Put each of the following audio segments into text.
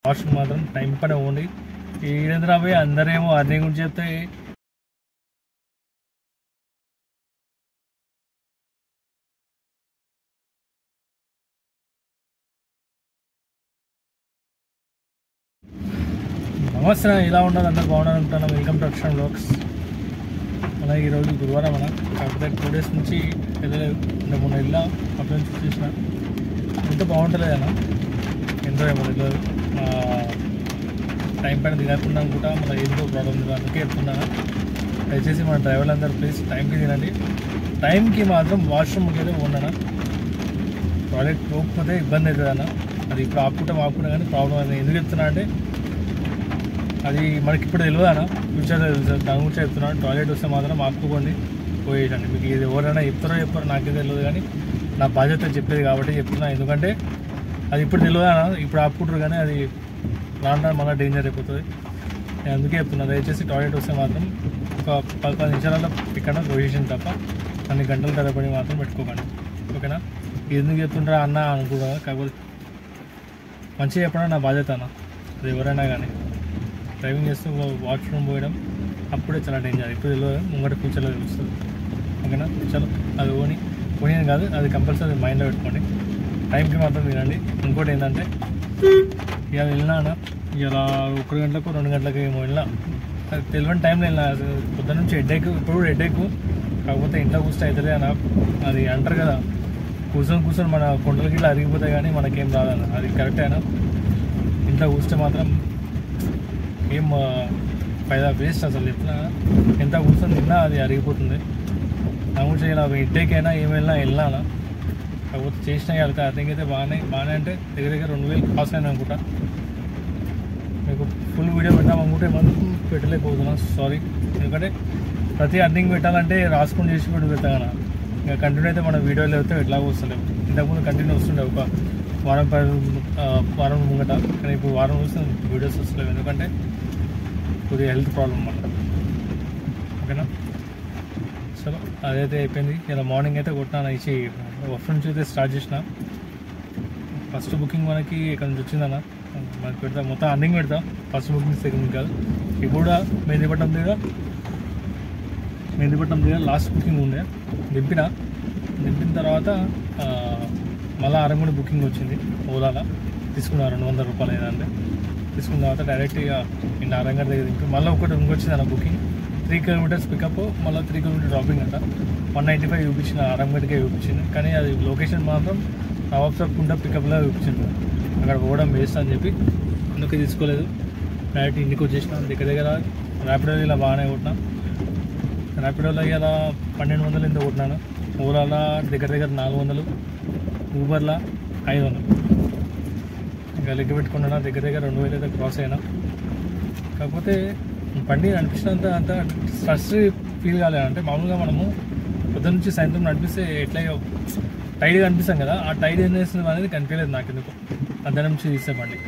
Washroom మాత్రం time పైన పోండి. ఈడేంద్ర పోయి అందరేమో అర్నింగ్ గురించి చెప్తే నమస్తే, ఇలా ఉండాలి, అందరు బాగుండాలి అనుకుంటున్నాం. వెల్కమ్ టు అక్షరం బ్లాగ్స్. మన ఈరోజు గురువారం కాకపోతే 2 days నుంచి వెళ్ళలేదు. మొన్న వెళ్ళా అప్పటి నుంచి చూసిన ఎంత బాగుంటుంది అన్న, ఎంతో ఏమో తెలియదు. టైం పైన తినకుండా అనుకుంటా మన ఏదో ప్రాబ్లం లేదు, అందుకే చెప్తున్నాను. దయచేసి మన డ్రైవర్లు అందరూ ప్లీజ్ టైంకి తినండి. టైంకి మాత్రం వాష్రూమ్కి అయితే ఉండనా, టాయిలెట్ పోకపోతే ఇబ్బంది అవుతుంది అన్న. అది ఇప్పుడు ఆపుకుంటా కానీ ప్రాబ్లం అది ఎందుకు చెప్తున్నా అంటే, అది మనకి ఇప్పుడు తెలియదు అన్న, ఫ్యూచర్లో తెలుసు. దాని గురించి చెప్తున్నాను. టాయిలెట్ వస్తే మాత్రం ఆపుకోండి, పోయేయండి. మీకు ఇది ఎవరైనా చెప్పారో నాకే తెలియదు, కానీ నా బాధ్యత చెప్పేది కాబట్టి చెప్తున్నా. ఎందుకంటే అది ఇప్పుడు తెలియదు అన్న, ఇప్పుడు ఆపుకుంటారు కానీ అది రాను మళ్ళీ డేంజర్ అయిపోతుంది. నేను అందుకే చెప్తున్నా, దయచేసి టాయిలెట్ వస్తే మాత్రం ఒక 10 నిమిషాలలో ఇక్కడ పొజిషన్ తప్ప అన్ని గంటల తరబడి మాత్రం పెట్టుకోకండి, ఓకేనా? ఎందుకు చెప్తుంటారా అన్న అనుకుంటా, కాకపోతే మంచిగా చెప్పడం నా బాధ్యత అన్న. అది ఎవరైనా కానీ డ్రైవింగ్ చేస్తూ వాష్రూమ్ పోయడం అప్పుడే చాలా డేంజర్. ఇప్పుడు తెలియదు, ముంగట ఫ్యూచర్లో తెలుస్తుంది, ఓకేనా? చలో, అది పోనీ కాదు, అది కంపల్సరీ మైండ్లో పెట్టుకోండి. టైంకి మాత్రం తినండి. ఇంకోటి ఏంటంటే, ఇలా వెళ్ళినా ఇలా 1 గంటలకు 2 గంటలకు ఏమో వెళ్ళినా, అది తెలియని టైంలో వెళ్ళినా. పొద్దున్న నుంచి హెడ్ఏక్, ఇప్పుడు హెడ్ఏక్, కాకపోతే ఇంట్లో కూర్చొని అవుతుంది అన్న. అది అంటారు కదా, కూర్చొని మన కొండలకి ఇట్లా అరిగిపోతాయి కానీ మనకేం రాదన్న. అది కరెక్ట్ అయినా, ఇంట్లో కూర్చొని మాత్రం ఏం ఫైదా, వేస్ట్ అసలు. ఎట్లా ఎంత కూర్చొని తిన్నా అది అరిగిపోతుంది. నా గురించి ఇలా హెడ్ఏక్ అయినా ఏమైనా వెళ్ళినా, కాకపోతే చేసినా వెళ్తా. ఐ థింక్ అయితే బాగానే అంటే దగ్గర 2000 కాస్ట్ అయినా అనుకుంటా. మీకు ఫుల్ వీడియో పెట్టామనుకుంటే మనం పెట్టలేకపోతున్నాం, సారీ. ఎందుకంటే ప్రతి అర్నింగ్ పెట్టాలంటే రాసుకొని చేసి కూడా పెడతాను. ఇంకా కంటిన్యూ అయితే మన వీడియోలు అయితే ఎట్లా వస్తలేవు. ఇంతకుముందు కంటిన్యూ వస్తుండే ఒక వారం ముంగట, కానీ ఇప్పుడు వారం వస్తే వీడియోస్ వస్తలేవు. ఎందుకంటే కొద్దిగా హెల్త్ ప్రాబ్లం వల్ల, ఓకేనా? సో అదైతే అయిపోయింది. ఇలా మార్నింగ్ అయితే కొట్టినా, ఇచ్చి వర్క్ నుంచి అయితే స్టార్ట్ చేసిన. ఫస్ట్ బుకింగ్ మనకి ఇక్కడ నుంచి వచ్చిందన్న, మనకి పెడతా మొత్తం అర్నింగ్ పెడతా. ఫస్ట్ బుకింగ్, సెకండ్ కాదు. ఇప్పుడు కూడా మెహందీపట్నం దగ్గర లాస్ట్ బుకింగ్ ఉండే, దింపిన తర్వాత మళ్ళీ అరంగుడి బుకింగ్ వచ్చింది. ఓలాలో తీసుకున్న 200 రూపాయలు ఏదంటే తీసుకున్న తర్వాత డైరెక్ట్గా ఇంటి అరంగడి దగ్గర దింపి మళ్ళీ ఇంకొచ్చింది అన్న బుకింగ్. 3 kilometers పికప్, మళ్ళీ 3 kilometers డ్రాపింగ్ అంట. 195 చూపించిన, అరంగడికే చూపించింది. కానీ అది లొకేషన్ మాత్రం నవాబ్ సాబ్ కుంట పికప్లో చూపించింది. అక్కడ పోవడం వేస్ట్ అని చెప్పి అందుకే తీసుకోలేదు. డైరెక్ట్ ఇంటికి వచ్చేసిన. దగ్గర ర్యాపిడోలో ఇలా బాగానే కొట్టినా. ర్యాపిడోలో ఇలా 1200 ఎంత కొట్టినాను. ఓలాలో దగ్గర 400, ఊబర్లో 500. ఇంకా లెక్క పెట్టుకున్నా దగ్గర 2000 అయితే క్రాస్ అయినా. కాకపోతే బండి నడిపించినంత అంత స్ట్రెస్ ఫీల్ కాలేదు. అంటే మామూలుగా మనము పొద్దున్న నుంచి సాయంత్రం నడిపిస్తే ఎట్లా టైడ్గా అనిపిస్తాం కదా, ఆ టైడ్ ఏం చేస్తుంది అనేది కనిపించలేదు నాకు. ఎందుకు అద్దం నుంచి తీస్తే బండి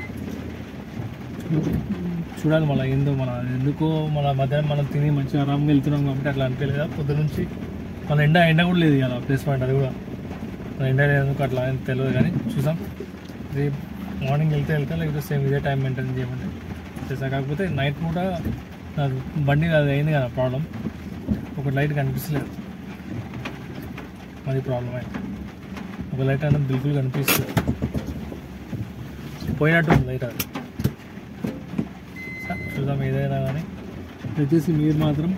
చూడాలి మళ్ళీ ఎందుకో మన మధ్యాహ్నం మనం తిని మంచిగా ఆరాంగా వెళ్తున్నాం కాబట్టి అట్లా అనిపించలేదు కదా. పొద్దున్న నుంచి మన ఎండ కూడా లేదు కదా, ప్లేస్ పాయింట్ అది కూడా మన ఎండ లేదనుకో అట్లా తెలియదు. కానీ చూసాం, రేపు మార్నింగ్ వెళ్తే లేకపోతే సేమ్ ఇదే టైం మెయింటైన్ చేయమంటే చేసా. కాకపోతే నైట్ కూడా బండి అది అయింది కదా ప్రాబ్లం, ఒక లైట్ కనిపిస్తలేదు. అది ప్రాబ్లం అయింది. ఒక లైట్ అయినా బిల్కుల్ కనిపిస్తుంది, పోయినట్టు ఉంది లైట్. అది చూద్దాం ఏదైనా కానీ. వచ్చేసి మీరు మాత్రం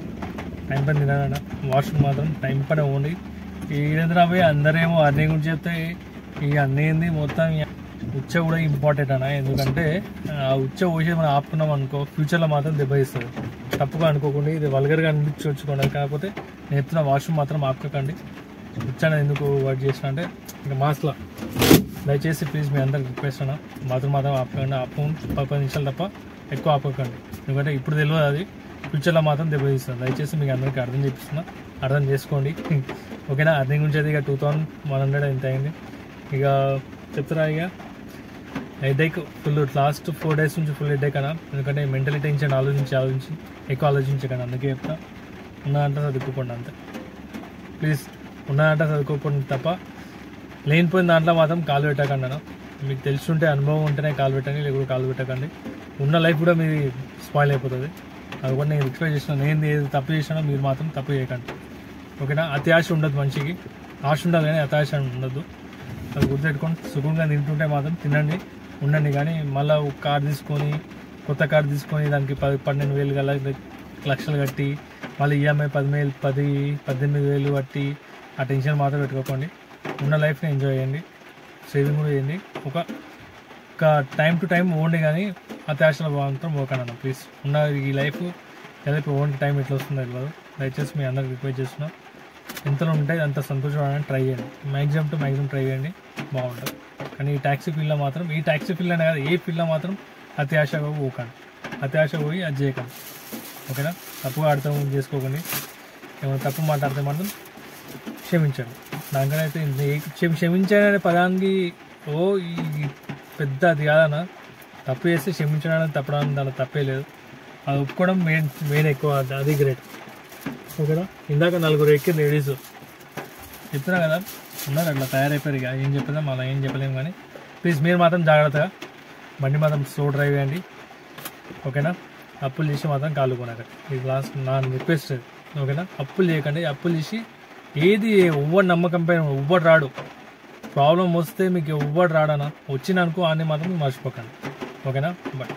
టైం పైన తినాలన్నా, వాష్రూమ్ మాత్రం టైం పైన పోండి. ఈడేంద్ర పోయి అందరేమో అర్నింగ్ గురించి చెప్తే ఈ అన్నీ మొత్తం ఉచ్చ కూడా ఇంపార్టెంట్ అన్న. ఎందుకంటే ఆ ఉచ్చ పోసేది మనం ఆపుకున్నాం అనుకో, ఫ్యూచర్లో మాత్రం దెబ్బయిస్తుంది. తప్పుగా అనుకోకుండా, ఇది వల్గర్గా అనిపించుకోండి. కాకపోతే నేను చెప్తున్న వాష్రూమ్ మాత్రం ఆపుకోకండి. ఉచ్చాను ఎందుకు వర్క్ చేసిన అంటే, ఇంకా మాస్క్లో దయచేసి ప్లీజ్ మీ అందరికి రిక్వెస్ట్ అన్న, మాత్రం ఆపకండి. 10 నిమిషాలు తప్ప ఎక్కువ ఆపకండి. ఎందుకంటే ఇప్పుడు తెలియదు, అది ఫ్యూచర్లో మాత్రం దెబ్బతీస్తుంది. దయచేసి మీకు అందరికీ అర్థం చేసుకోండి, ఓకేనా? అర్నింగ్ గురించి అయితే ఇక 2100 ఎంత అయింది. ఇక చెప్తారా, ఇక హెడేక్ ఫుల్ లాస్ట్ 4 days నుంచి ఫుల్ హెడేక్ అన్న. ఎందుకంటే మెంటల్ టెన్షన్ ఆలోచించి ఎక్కువ ఆలోచించకండి. అందుకే చెప్తా, ఉన్నదంటే చదువుకోండి అంతే. ప్లీజ్ ఉన్నదంటే చదువుకోకండి తప్ప లేనిపోయిన దాంట్లో మాత్రం కాలు పెట్టకండి అన్న. మీకు తెలుసుంటే అనుభవం ఉంటేనే కాలు పెట్టండి, లేకపోతే కాలు పెట్టకండి. ఉన్న లైఫ్ కూడా మీది స్పాయిల్ అయిపోతుంది. అది కూడా నేను రిక్వెస్ట్ చేసిన, నేను ఏది తప్పు చేసినా మీరు మాత్రం తప్పు చేయకండి, ఓకేనా. అతి ఆశ ఉండదు మనిషికి, ఆశ ఉండాలి కానీ అతి ఆశ ఉండద్దు. అది గుర్తుపెట్టుకొని సుఖంగా తింటుంటే మాత్రం తినండి, ఉండండి. కానీ మళ్ళీ ఒక కార్ తీసుకొని, కొత్త కార్ తీసుకొని దానికి 12,000 లక్షలు కట్టి మళ్ళీ ఈఎంఐ 18,000 కట్టి ఆ టెన్షన్ మాత్రం పెట్టుకోకండి. ఉన్న లైఫ్ని ఎంజాయ్ చేయండి, సేవింగ్ కూడా చేయండి. ఒక టైం టు టైం ఓండి, కానీ అత్యాశల మాత్రం పోకండి ప్లీజ్. ఉన్న ఈ లైఫ్ ఎలా ఓన్కి టైం ఎట్లా వస్తుందో తెలియదు. దయచేసి మీ అందరికి రిక్వెస్ట్ చేస్తున్నా, ఎంతలో ఉంటే అంత సంతోషపడాలని ట్రై చేయండి. మ్యాక్సిమం టు మ్యాక్సిమం ట్రై చేయండి, బాగుంటుంది. కానీ ఈ ట్యాక్సీ ఫీల్డ్లో మాత్రం, ఈ ట్యాక్సీ ఫీల్డ్ అనే కాదు, ఏ ఫీల్డ్లో మాత్రం అతి ఆశగా పోకండి, అతి ఆశ పోయి అది చేయకండి, ఓకేనా. తప్పుగా అర్థం చేసుకోకండి, ఏమైనా తప్పు మాట్లాడితే మాత్రం క్షమించండి. దానికనే అయితే క్షమించండి అనే పదానికి ఈ పెద్ద అది కాదన్న. తప్పు చేస్తే క్షమించడానికి తప్పడానికి దాంట్లో తప్పే లేదు, అది ఒప్పుకోవడం మెయిన్ ఎక్కువ, అది గ్రేట్, ఓకేనా. ఇందాక 4 ఎక్కి లేడీస్ చెప్తున్నా కదా, ఉన్నారు అట్లా తయారైపోయారు. ఇక ఏం చెప్పినా మళ్ళీ ఏం చెప్పలేము. కానీ ప్లీజ్ మీరు మాత్రం జాగ్రత్తగా బండి మాత్రం స్లో డ్రైవ్ చేయండి, ఓకేనా. అప్పులు చేసి మాత్రం కాలు కొనకండి, ఇది లాస్ట్ నా రిక్వెస్ట్, ఓకేనా. అప్పులు చేయకండి. అప్పులు చేసి ఏది ఎవ్వరు నమ్మకం పైన ఎవ్వరు రాడు. ప్రాబ్లం వస్తే మీకు ఎవ్వరు రాడనా, వచ్చిన అనుకో అన్నీ మాత్రం మర్చిపోకండి, ఓకేనా. బట్